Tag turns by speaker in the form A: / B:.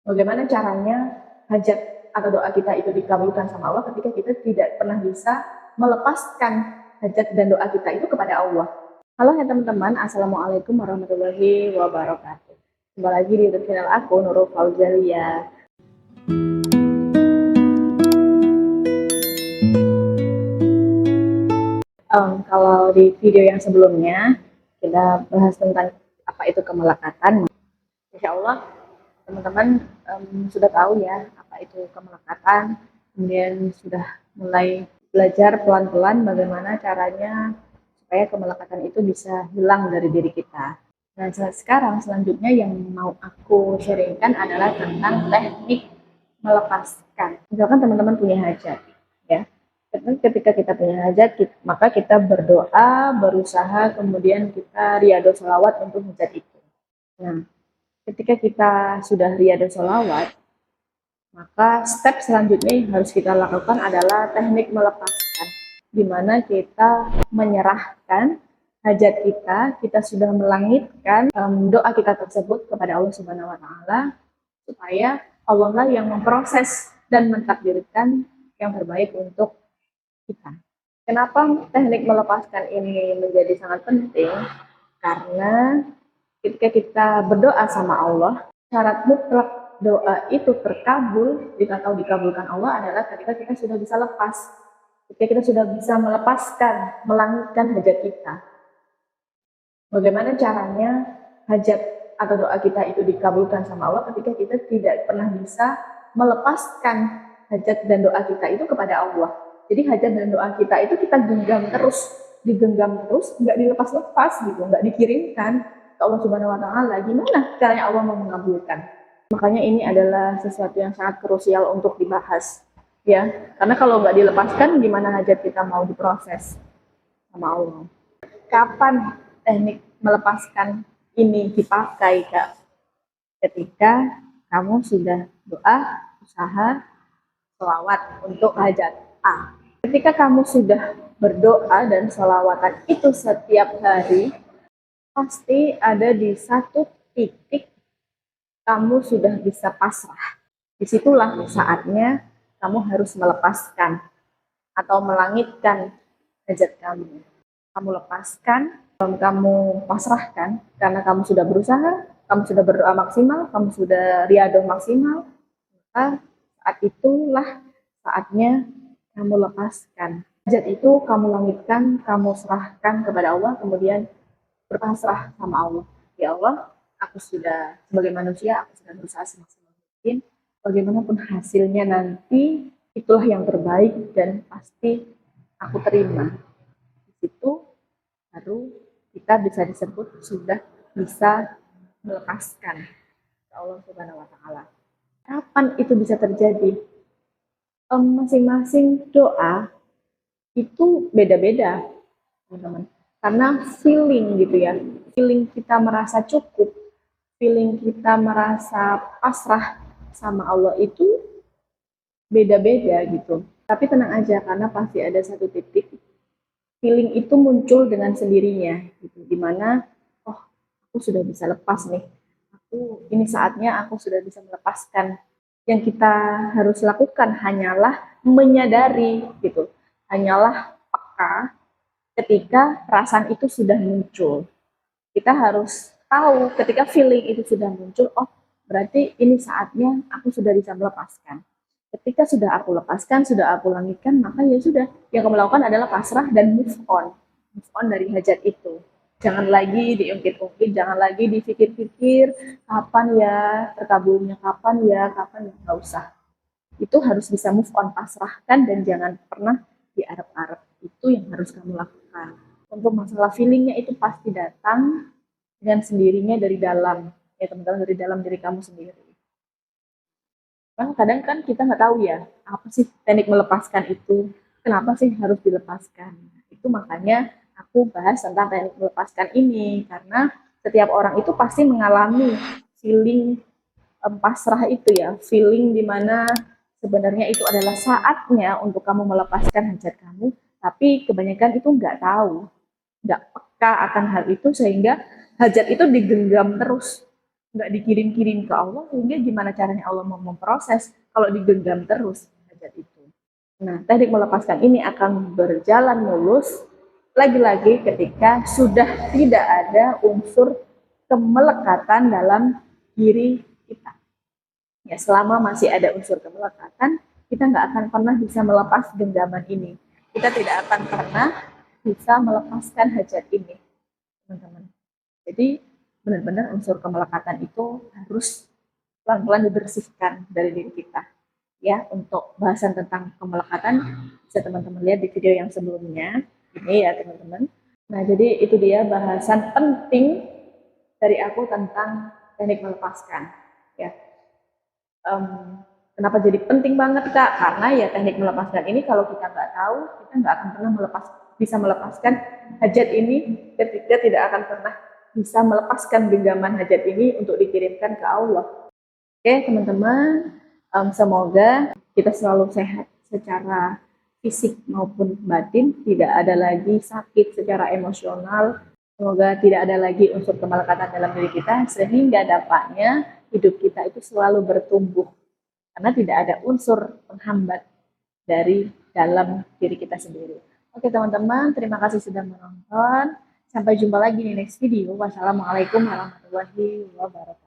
A: Bagaimana caranya hajat atau doa kita itu dikabulkan sama Allah ketika kita tidak pernah bisa melepaskan hajat dan doa kita itu kepada Allah. Halo ya teman-teman, Assalamualaikum warahmatullahi wabarakatuh. Kembali lagi di YouTube channel aku, Nurul Fauzalia. Kalau di video yang sebelumnya kita bahas tentang apa itu kemelekatan. Insya Allah teman-teman sudah tahu ya apa itu kemelekatan, kemudian sudah mulai belajar pelan-pelan bagaimana caranya supaya kemelekatan itu bisa hilang dari diri kita. Nah, sekarang selanjutnya yang mau aku sharingkan adalah tentang teknik melepaskan. Misalkan teman-teman punya hajat, ya. Ketika kita punya hajat, maka kita berdoa, berusaha, kemudian kita riyadhah sholawat untuk hajat itu. Nah, ketika kita sudah riyadhah sholawat, maka step selanjutnya yang harus kita lakukan adalah teknik melepaskan, di mana kita menyerahkan hajat kita sudah melangitkan doa kita tersebut kepada Allah Subhanahu wa Ta'ala, supaya Allah lah yang memproses dan mentakdirkan yang terbaik untuk kita. Kenapa teknik melepaskan ini menjadi sangat penting? Karena ketika kita berdoa sama Allah, syarat mutlak doa itu terkabul atau dikabulkan Allah adalah ketika kita sudah bisa lepas, ketika kita sudah bisa melepaskan, melangitkan hajat kita. Bagaimana caranya hajat atau doa kita itu dikabulkan sama Allah ketika kita tidak pernah bisa melepaskan hajat dan doa kita itu kepada Allah. Jadi hajat dan doa kita itu kita genggam terus, digenggam terus, nggak dilepas-lepas gitu, nggak dikirimkan ke Allah Subhanahu wa Ta'ala. Gimana caranya Allah mau mengabulkan? Makanya ini adalah sesuatu yang sangat krusial untuk dibahas, ya. Karena kalau nggak dilepaskan, gimana hajat kita mau diproses sama Allah? Kapan teknik melepaskan ini dipakai, Kak? Ketika kamu sudah doa, usaha, sholawat untuk hajat A. Ketika kamu sudah berdoa dan sholawatan itu setiap hari, pasti ada di satu titik kamu sudah bisa pasrah. Disitulah saatnya kamu harus melepaskan atau melangitkan hajat kamu. Kamu lepaskan, kamu pasrahkan, karena kamu sudah berusaha, kamu sudah berdoa maksimal, kamu sudah riyadhah maksimal, maka saat itulah saatnya kamu lepaskan. Hajat itu kamu langitkan, kamu serahkan kepada Allah, kemudian berpasrah sama Allah. Ya Allah, aku sudah sebagai manusia, aku sudah berusaha semaksimal mungkin. Bagaimanapun hasilnya nanti, itulah yang terbaik dan pasti aku terima. Di situ baru kita bisa disebut sudah bisa melepaskan Allah Subhanahu wa Ta'ala. Kapan itu bisa terjadi? Masing-masing doa itu beda-beda, teman-teman. Karena feeling gitu ya, feeling kita merasa cukup, feeling kita merasa pasrah sama Allah itu beda-beda gitu. Tapi tenang aja, karena pasti ada satu titik feeling itu muncul dengan sendirinya gitu, dimana oh aku sudah bisa lepas nih, ini saatnya aku sudah bisa melepaskan. Yang kita harus lakukan hanyalah menyadari gitu, hanyalah peka ketika perasaan itu sudah muncul. Kita harus tahu ketika feeling itu sudah muncul, oh berarti ini saatnya aku sudah bisa melepaskan. Ketika sudah aku lepaskan, sudah aku langitkan, maka ya sudah, yang kamu lakukan adalah pasrah dan move on dari hajat itu. Jangan lagi diungkit-ungkit, jangan lagi dipikir-pikir, kapan ya terkabulnya, kapan ya, nggak usah. Itu harus bisa move on, pasrahkan, dan jangan pernah diarep-arep. Itu yang harus kamu lakukan. Untuk masalah feelingnya itu pasti datang dengan sendirinya dari dalam, ya teman-teman, dari dalam diri kamu sendiri. Kan kadang kan kita nggak tahu ya, apa sih teknik melepaskan itu, kenapa sih harus dilepaskan. Itu makanya aku bahas tentang teknik melepaskan ini, karena setiap orang itu pasti mengalami feeling pasrah itu ya, feeling dimana sebenarnya itu adalah saatnya untuk kamu melepaskan hajat kamu, tapi kebanyakan itu nggak tahu, nggak peka akan hal itu, sehingga hajat itu digenggam terus, nggak dikirim-kirim ke Allah, sehingga gimana caranya Allah mau memproses kalau digenggam terus hajat itu. Nah, teknik melepaskan ini akan berjalan mulus lagi-lagi ketika sudah tidak ada unsur kemelekatan dalam diri kita. Ya, selama masih ada unsur kemelekatan, kita nggak akan pernah bisa melepas genggaman ini. Kita tidak akan pernah bisa melepaskan hajat ini, teman-teman. Jadi, benar-benar unsur kemelekatan itu harus pelan-pelan dibersihkan dari diri kita. Ya, untuk bahasan tentang kemelekatan bisa teman-teman lihat di video yang sebelumnya. Ini ya, teman-teman. Nah, jadi itu dia bahasan penting dari aku tentang teknik melepaskan. Ya, kenapa jadi penting banget Kak? Karena ya teknik melepaskan ini kalau kita nggak tahu, kita nggak akan pernah bisa melepaskan hajat ini, ketika tidak akan pernah bisa melepaskan genggaman hajat ini untuk dikirimkan ke Allah. Oke teman-teman, semoga kita selalu sehat secara fisik maupun batin, tidak ada lagi sakit secara emosional, semoga tidak ada lagi unsur kemelekatan dalam diri kita, sehingga dampaknya hidup kita itu selalu bertumbuh, karena tidak ada unsur penghambat dari dalam diri kita sendiri. Oke teman-teman, terima kasih sudah menonton. Sampai jumpa lagi di next video. Wassalamualaikum warahmatullahi wabarakatuh.